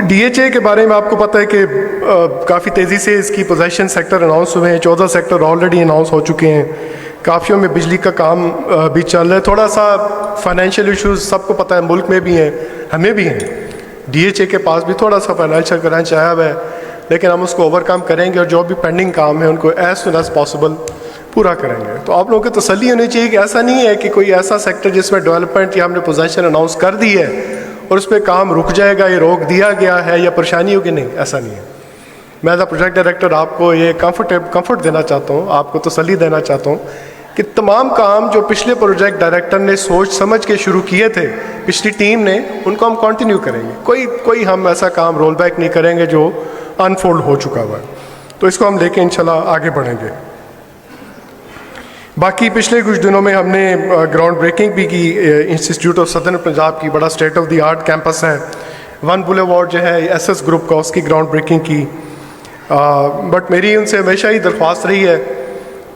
DHA के बारे में आपको पता है कि काफ़ी तेज़ी से इसकी पोजेशन सेक्टर अनाउंस हुए हैं, 14 सेक्टर ऑलरेडी अनाउंस हो चुके हैं, काफ़ियों में बिजली का काम भी चल रहा है। थोड़ा सा फाइनेंशियल इश्यूज सबको पता है, मुल्क में भी हैं, हमें भी हैं, डीएचए के पास भी थोड़ा सा फाइनेंशियल क्रंच आया हुआ है, लेकिन हम उसको ओवरकम करेंगे और जो भी पेंडिंग काम है उनको एज सुन एज पॉसिबल पूरा करेंगे। तो आप लोगों की तसल्ली होनी चाहिए कि ऐसा नहीं है कि कोई ऐसा सेक्टर जिसमें डेवलपमेंट या हमने पोजीशन अनाउंस कर दी है और उस पर काम रुक जाएगा, ये रोक दिया गया है या परेशानी होगी, नहीं, ऐसा नहीं है। मैं एज अ प्रोजेक्ट डायरेक्टर आपको ये कंफर्ट देना चाहता हूँ, आपको तसल्ली देना चाहता हूँ कि तमाम काम जो पिछले प्रोजेक्ट डायरेक्टर ने सोच समझ के शुरू किए थे, पिछली टीम ने, उनको हम कंटिन्यू करेंगे। कोई हम ऐसा काम रोल बैक नहीं करेंगे जो अनफोल्ड हो चुका हुआ है। तो इसको हम लेके इंशाल्लाह आगे बढ़ेंगे। बाकी पिछले कुछ दिनों में हमने ग्राउंड ब्रेकिंग भी की। इंस्टीट्यूट ऑफ सदर्न पंजाब की बड़ा state of the art campus है, 1 बुलेवार्ड जो है एसएस ग्रुप का, उसकी ग्राउंड ब्रेकिंग की। बट मेरी उनसे हमेशा ही दरख्वास्त रही है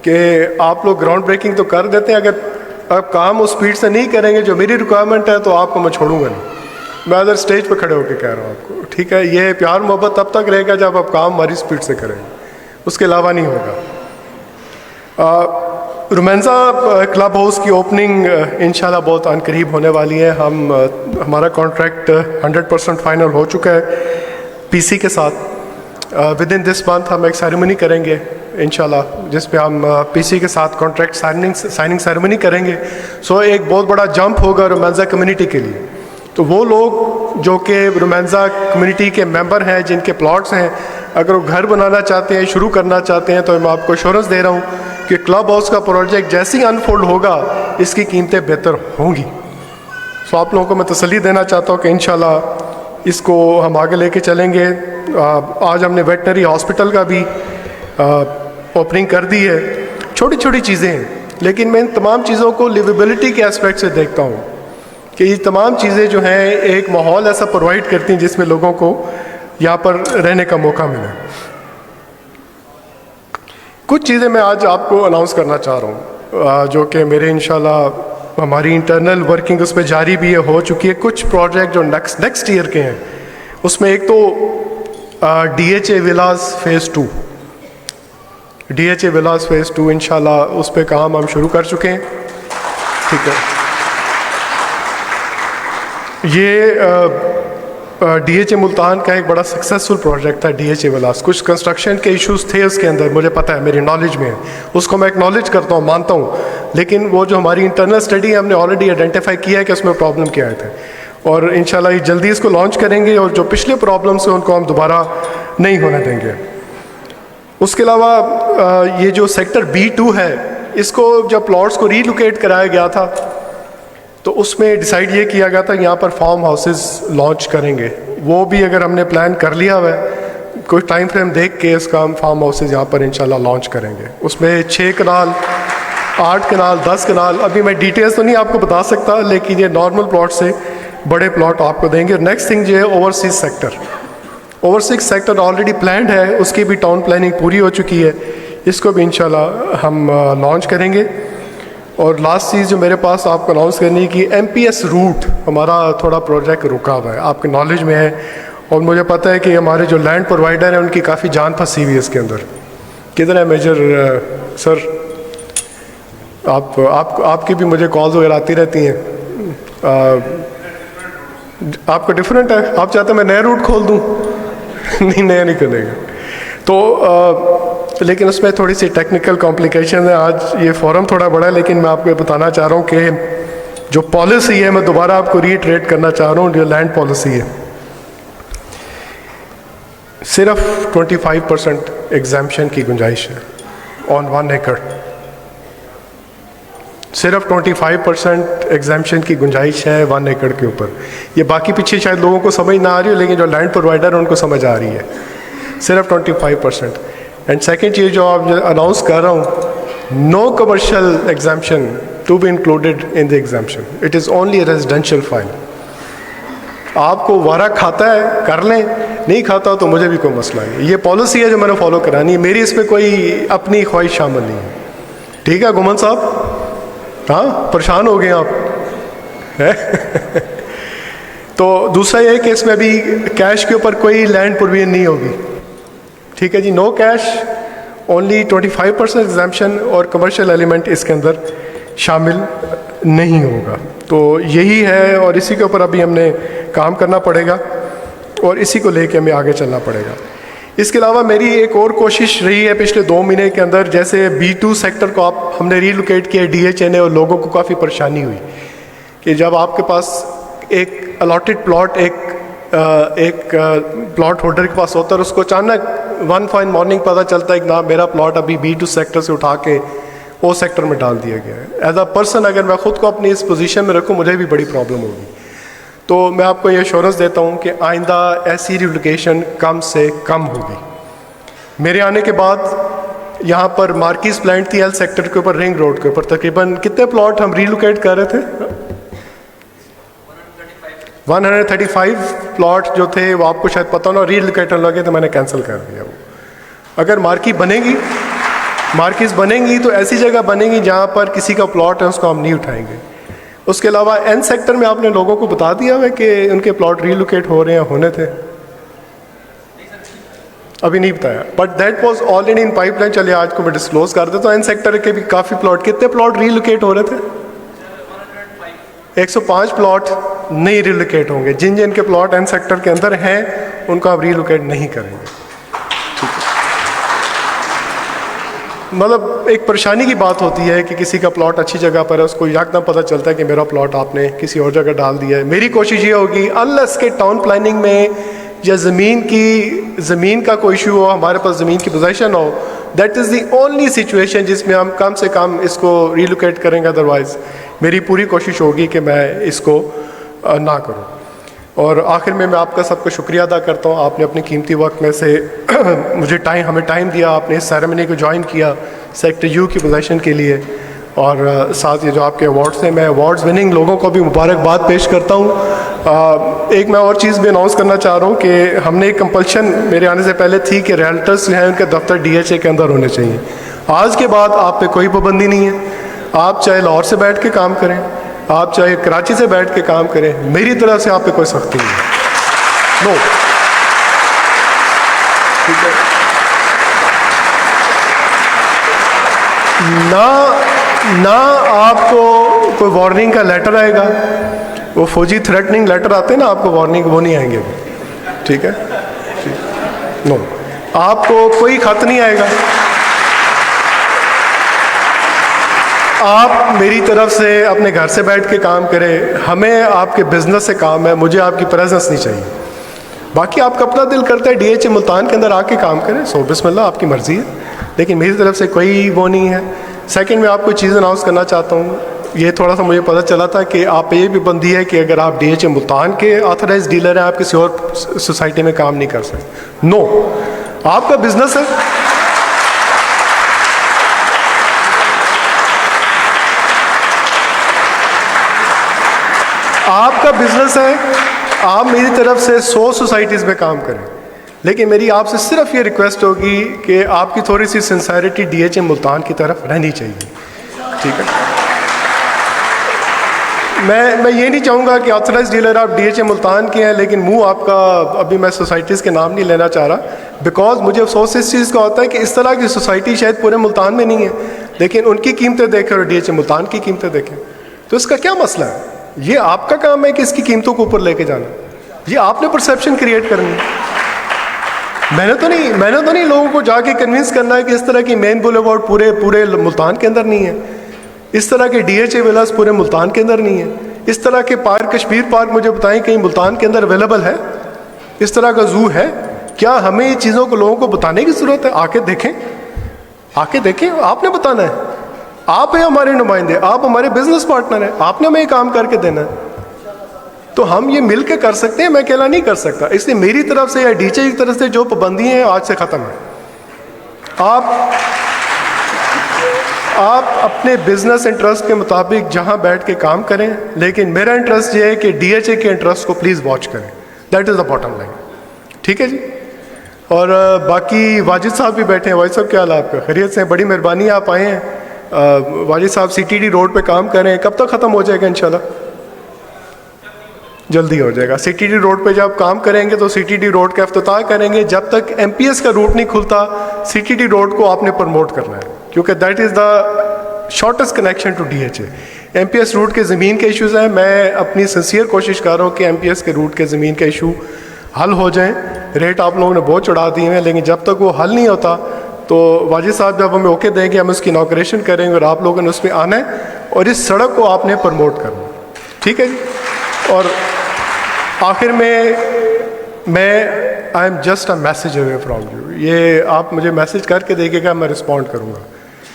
कि आप लोग ग्राउंड ब्रेकिंग तो कर देते हैं, अगर आप काम उस स्पीड से नहीं करेंगे जो मेरी रिक्वायरमेंट है तो आपको मैं छोड़ूंगा नहीं। मैं अदर स्टेज पर खड़े होकर कह रहा हूँ आपको, ठीक है। ये प्यार मोहब्बत तब तक रहेगा जब आप काम हमारी स्पीड से करेंगे, उसके अलावा नहीं होगा। रोमांसा क्लब हाउस की ओपनिंग इंशाल्लाह बहुत अनकरीब होने वाली है। हमारा कॉन्ट्रैक्ट 100% फाइनल हो चुका है पीसी के साथ। विद इन दिस मंथ हम एक सेरेमनी करेंगे इंशाल्लाह, जिस पे हम पीसी के साथ कॉन्ट्रैक्ट साइनिंग सेरेमनी करेंगे। सो एक बहुत बड़ा जंप होगा रोमांसा कम्युनिटी के लिए। तो वो लोग जो कि रोमांसा कम्युनिटी के मेंबर हैं, जिनके प्लॉट्स हैं, अगर वो घर बनाना चाहते हैं, शुरू करना चाहते हैं, तो मैं आपको एश्योरेंस दे रहा हूँ कि क्लब हाउस का प्रोजेक्ट जैसे ही अनफोल्ड होगा इसकी कीमतें बेहतर होंगी। सो आप लोगों को मैं तसल्ली देना चाहता हूँ कि इंशाल्लाह इसको हम आगे लेके चलेंगे। आज हमने वेटनरी हॉस्पिटल का भी ओपनिंग कर दी है। छोटी छोटी चीज़ें हैं, लेकिन मैं इन तमाम चीज़ों को लिवेबिलिटी के एस्पेक्ट से देखता हूँ कि ये तमाम चीज़ें जो हैं एक माहौल ऐसा प्रोवाइड करती हैं जिसमें लोगों को यहाँ पर रहने का मौका मिले। कुछ चीज़ें मैं आज आपको अनाउंस करना चाह रहा हूँ जो कि मेरे इंशाल्लाह हमारी इंटरनल वर्किंग उस पर जारी भी है, हो चुकी है। कुछ प्रोजेक्ट जो नेक्स्ट ईयर के हैं, उसमें एक तो डीएचए विलास फेज़ 2, डीएचए विलास फेज़ 2 इंशाल्लाह उस पर काम हम शुरू कर चुके हैं, ठीक है। ये डीएचए मुल्तान का एक बड़ा सक्सेसफुल प्रोजेक्ट था डीएचए विलास। कुछ कंस्ट्रक्शन के इश्यूज थे उसके अंदर, मुझे पता है, मेरी नॉलेज में है, उसको मैं एक्नॉलेज करता हूँ, मानता हूँ। लेकिन वो जो हमारी इंटरनल स्टडी है, हमने ऑलरेडी आइडेंटिफाई किया है कि उसमें प्रॉब्लम क्या आए थे, और इंशाल्लाह जल्दी इसको लॉन्च करेंगे और जो पिछले प्रॉब्लम्स हैं उनको हम दोबारा नहीं होने देंगे। उसके अलावा ये जो सेक्टर B2 है, इसको जब प्लॉट्स को रीलोकेट कराया गया था तो उसमें डिसाइड ये किया गया था यहाँ पर फार्म हाउसेस लॉन्च करेंगे। वो भी अगर हमने प्लान कर लिया हुआ है, कोई टाइम फ्रेम देख के इसका हम फार्म हाउसेस यहाँ पर इंशाल्लाह लॉन्च करेंगे। उसमें 6 कनाल, 8 कनाल, 10 कनाल, अभी मैं डिटेल्स तो नहीं आपको बता सकता, लेकिन ये नॉर्मल प्लॉट से बड़े प्लॉट आपको देंगे। नेक्स्ट थिंग जो है overseas sector, overseas sector already planned है, उसकी भी टाउन प्लानिंग पूरी हो चुकी है, इसको भी इंशाल्लाह हम लॉन्च करेंगे। और लास्ट चीज़ जो मेरे पास आपको अनाउंस करनी की, MPS रूट हमारा थोड़ा प्रोजेक्ट रुका हुआ है, आपके नॉलेज में है, और मुझे पता है कि हमारे जो लैंड प्रोवाइडर हैं उनकी काफ़ी जान फंसी हुई है इसके अंदर। किधर है मेजर सर? आपकी भी मुझे कॉल्स वगैरह आती रहती हैं। आपका डिफरेंट है, आप चाहते हैं मैं नया रूट खोल दूँ? नहीं, नया नहीं करेगा। तो लेकिन उसमें थोड़ी सी टेक्निकल कॉम्प्लिकेशन है। आज ये फोरम थोड़ा बड़ा है, लेकिन मैं आपको बताना चाह रहा हूँ कि जो पॉलिसी है, मैं दोबारा आपको रीट्रेट करना चाह रहा हूँ, जो लैंड पॉलिसी है, सिर्फ 25% एग्जाम्पशन की गुंजाइश है ऑन 1 एकड़। सिर्फ 25% एग्जाम्पशन की गुंजाइश है 1 एकड़ के ऊपर। ये बाकी पीछे शायद लोगों को समझ ना आ रही हो, लेकिन जो लैंड प्रोवाइडर है उनको समझ आ रही है। सिर्फ 25%। एंड सेकेंड चीज़ जो आप अनाउंस कर रहा हूँ, no commercial exemption to be included in the exemption, it is only residential file. आपको वारा खाता है कर लें, नहीं खाता तो मुझे भी कोई मसला नहीं। ये पॉलिसी है जो मैंने फॉलो करानी है, मेरी इसमें कोई अपनी ख्वाहिश शामिल नहीं है। ठीक है गुमान साहब? हाँ, परेशान हो गए आप? तो दूसरा ये है कि इसमें अभी कैश के ऊपर कोई लैंड प्रोविजन नहीं होगी, ठीक है जी, नो कैश, ओनली 25% एग्जाम्पशन और कमर्शियल एलिमेंट इसके अंदर शामिल नहीं होगा। तो यही है और इसी के ऊपर अभी हमने काम करना पड़ेगा और इसी को लेके हमें आगे चलना पड़ेगा। इसके अलावा मेरी एक और कोशिश रही है पिछले 2 महीने के अंदर, जैसे B2 सेक्टर को हमने रीलोकेट किया DHA ने, और लोगों को काफ़ी परेशानी हुई कि जब आपके पास एक अलॉटेड प्लॉट एक प्लॉट होल्डर के पास होता है और उसको अचानक वन फाइन मॉर्निंग पता चलता है कि ना मेरा प्लॉट अभी B2 सेक्टर से उठा के वो सेक्टर में डाल दिया गया है। एज अ पर्सन अगर मैं ख़ुद को अपनी इस पोजीशन में रखूँ मुझे भी बड़ी प्रॉब्लम होगी। तो मैं आपको ये एश्योरेंस देता हूँ कि आइंदा ऐसी रिलोकेशन कम से कम होगी। मेरे आने के बाद यहाँ पर मार्किस प्लांट थी एल सेक्टर के ऊपर, रिंग रोड के ऊपर, तकरीबन कितने प्लॉट हम रीलोकेट कर रहे थे? 135 प्लॉट जो थे वो आपको शायद पता ना, रीलोकेट लगे तो मैंने कैंसिल कर दिया वो। अगर मार्किस बनेंगी तो ऐसी जगह बनेंगी जहाँ पर किसी का प्लॉट है उसको हम नहीं उठाएंगे। उसके अलावा एन सेक्टर में आपने लोगों को बता दिया है कि उनके प्लॉट रीलोकेट हो रहे हैं, होने थे? अभी नहीं बताया, but that was already in pipeline. चलिए आज को मैं डिस्क्लोज कर देता हूँ। एन सेक्टर के भी काफ़ी प्लॉट, कितने प्लॉट रीलोकेट हो रहे थे? 105 प्लॉट नहीं रिलोकेट होंगे। जिन जिन के प्लॉट एन सेक्टर के अंदर हैं उनको आप रिलोकेट नहीं करेंगे। मतलब एक परेशानी की बात होती है कि किसी का प्लॉट अच्छी जगह पर है, उसको यकदम पता चलता है कि मेरा प्लॉट आपने किसी और जगह डाल दिया है। मेरी कोशिश ये होगी अनलेस के टाउन प्लानिंग में या ज़मीन का कोई इशू हो, हमारे पास ज़मीन की पोजीशन हो, that is the only situation जिसमें हम कम से कम इसको रिलोकेट करेंगे। अदरवाइज़ मेरी पूरी कोशिश होगी कि मैं इसको ना करूं। और आखिर में मैं आपका सबका शुक्रिया अदा करता हूं, आपने अपने कीमती वक्त में से मुझे हमें टाइम दिया, आपने इस सेरेमनी को ज्वाइन किया सेक्टर यू की पोजीशन के लिए। और साथ ये जो आपके अवार्ड्स हैं, मैं अवार्ड्स विनिंग लोगों को भी मुबारकबाद पेश करता हूँ। एक मैं और चीज़ भी अनाउंस करना चाह रहा हूँ कि हमने एक कंपल्शन मेरे आने से पहले थी कि रियल्टर्स जो हैं उनके दफ्तर DHA के अंदर होने चाहिए। आज के बाद आप पे कोई पाबंदी नहीं है, आप चाहे लाहौर से बैठ के काम करें, आप चाहे कराची से बैठ के काम करें, मेरी तरफ से आप पे कोई सख्ती नहीं है। नो, ठीक है ना आपको कोई वार्निंग का लेटर आएगा, वो फौजी थ्रेटनिंग लेटर आते हैं ना आपको वार्निंग, वो नहीं आएंगे, ठीक है? नो, आपको कोई खत नहीं आएगा। आप मेरी तरफ से अपने घर से बैठ के काम करें, हमें आपके बिजनेस से काम है, मुझे आपकी प्रेजेंस नहीं चाहिए। बाकी आपका अपना दिल करता है DHA मुल्तान के अंदर आके काम करें, सो बिस्मिल्लाह, आपकी मर्ज़ी है, लेकिन मेरी तरफ से कोई वो नहीं है। सेकंड में आपको चीज़ अनाउंस करना चाहता हूँ, ये थोड़ा सा मुझे पता चला था कि आप पे ये भी बंदी है कि अगर आप DHA मुल्तान के ऑथराइज डीलर हैं, आप किसी और सोसाइटी में काम नहीं कर सकते। नो, आपका बिजनेस है, आपका बिजनेस है, आप मेरी तरफ से 100 सोसाइटीज़ में काम करें, लेकिन मेरी आपसे सिर्फ ये रिक्वेस्ट होगी कि आपकी थोड़ी सी सिंसेरिटी DHA मुल्तान की तरफ रहनी चाहिए, ठीक है? मैं ये नहीं चाहूँगा कि ऑथराइज डीलर आप DHA मुल्तान के हैं लेकिन मुंह आपका, अभी मैं सोसाइटीज़ के नाम नहीं लेना चाह रहा, बिकॉज मुझे अफसोस इस चीज़ का होता है कि इस तरह की सोसाइटी शायद पूरे मुल्तान में नहीं है, लेकिन उनकी कीमतें देखें और DHA मुल्तान की कीमतें देखें, तो इसका क्या मसला है? ये आपका काम है कि इसकी कीमतों को ऊपर लेके जाना, ये आपने परसेप्शन क्रिएट करनी है। मैंने तो नहीं लोगों को जाके कन्विंस करना है कि इस तरह की मेन बुलेवार्ड पूरे मुल्तान के अंदर नहीं है, इस तरह के DHA विलास पूरे मुल्तान के अंदर नहीं है, इस तरह के पार्क, कश्मीर पार्क मुझे बताएं कहीं मुल्तान के अंदर अवेलेबल है, इस तरह का जू है क्या? हमें ये चीज़ों को लोगों को बताने की ज़रूरत है। आके देखें, आपने बताना है, आप हैं हमारे नुमाइंदे, आप हमारे बिजनेस पार्टनर हैं, आपने हमें काम करके देना है, तो हम ये मिल के कर सकते हैं, मैं अकेला नहीं कर सकता। इसलिए मेरी तरफ से या DHA की तरफ से जो पाबंदी है आज से ख़त्म है। आप अपने बिजनेस इंटरेस्ट के मुताबिक जहां बैठ के काम करें, लेकिन मेरा इंटरेस्ट ये है कि DHA के इंटरेस्ट को प्लीज़ वॉच करें, that is the bottom line, ठीक है जी? और बाकी वाजिद साहब भी बैठे हैं। वाजिद साहब क्या हाल है आपका? खैरियत से? बड़ी मेहरबानी आप आए हैं। वाजिद साहब CTD रोड पे काम कर रहे हैं, कब तक ख़त्म हो जाएगा इंशाल्लाह? जल्दी हो जाएगा। सीटीडी रोड पे जब काम करेंगे तो सीटीडी रोड का इफ्तिताह करेंगे, जब तक एमपीएस का रूट नहीं खुलता सीटीडी रोड को आपने प्रमोट करना है, क्योंकि that is the shortest connection to DHA. MPS route के ज़मीन के इश्यूज़ हैं, मैं अपनी सिंसियर कोशिश कर रहा हूँ कि एमपीएस के रूट के ज़मीन के इशू हल हो जाएं। रेट आप लोगों ने बहुत चढ़ा दिए हैं, लेकिन जब तक वो हल नहीं होता तो वाजिद साहब जब हमें ओके देंगे हम उसकी इनॉग्रेशन करेंगे और आप लोगों ने उसमें आना है और इस सड़क को आपने प्रमोट करना, ठीक है जी। और आखिर में मैं I am just a message away from you, ये आप मुझे मैसेज करके देखिएगा, मैं रिस्पॉन्ड करूँगा,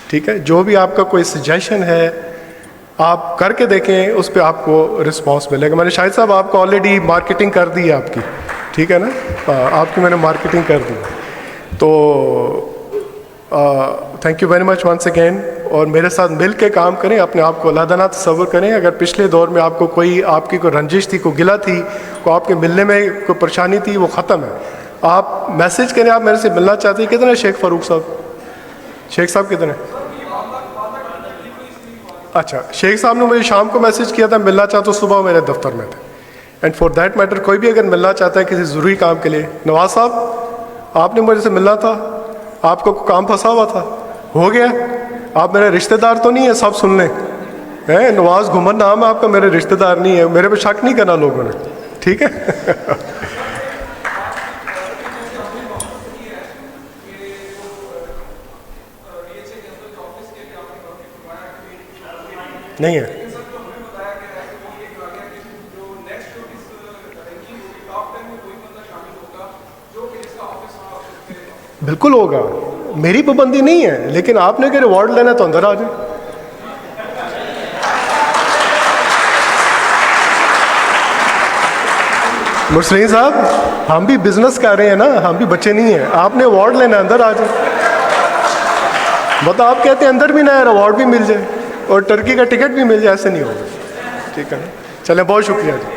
ठीक है। जो भी आपका कोई सजेशन है आप करके देखें, उस पर आपको रिस्पॉन्स मिलेगा। मैंने शाहिद साहब आपको ऑलरेडी मार्केटिंग कर दी है आपकी, ठीक है ना, आपकी मैंने मार्केटिंग कर दी, तो thank you very much once again. और मेरे साथ मिल के काम करें, अपने आप को अलग ना तस्वर करें। अगर पिछले दौर में आपको आपकी कोई रंजिश थी, कोई गिला थी, कोई आपके मिलने में कोई परेशानी थी, वो ख़त्म है। आप मैसेज करें, आप मेरे से मिलना चाहते हैं। कितने शेख फ़ारूक साहब, शेख साहब कितने? अच्छा, शेख साहब ने मुझे शाम को मैसेज किया था, मिलना चाहता हूँ, सुबह मेरे दफ्तर में थे। एंड फॉर दैट मैटर कोई भी अगर मिलना चाहता है किसी ज़रूरी काम के लिए, नवाज साहब आपने मुझे से मिलना था, आपको काम फंसा हुआ था, हो गया। आप मेरे रिश्तेदार तो नहीं है, सब सुन लें, हैं नवाज घुमन नाम है आपका, मेरे रिश्तेदार नहीं है, मेरे पे शक नहीं करना लोगों ने, ठीक है। नहीं है, बिल्कुल होगा, मेरी पाबंदी नहीं है, लेकिन आपने अगर रिवॉर्ड लेना तो अंदर आ जाए। मुरसलीन साहब हम भी बिजनेस कर रहे हैं ना, हम भी बच्चे नहीं हैं, आपने अवार्ड लेना अंदर आ जाए। मतलब आप कहते हैं अंदर भी ना अवार्ड भी मिल जाए और टर्की का टिकट भी मिल जाए, ऐसे नहीं होगा, ठीक है ना। चलें, बहुत शुक्रिया जी।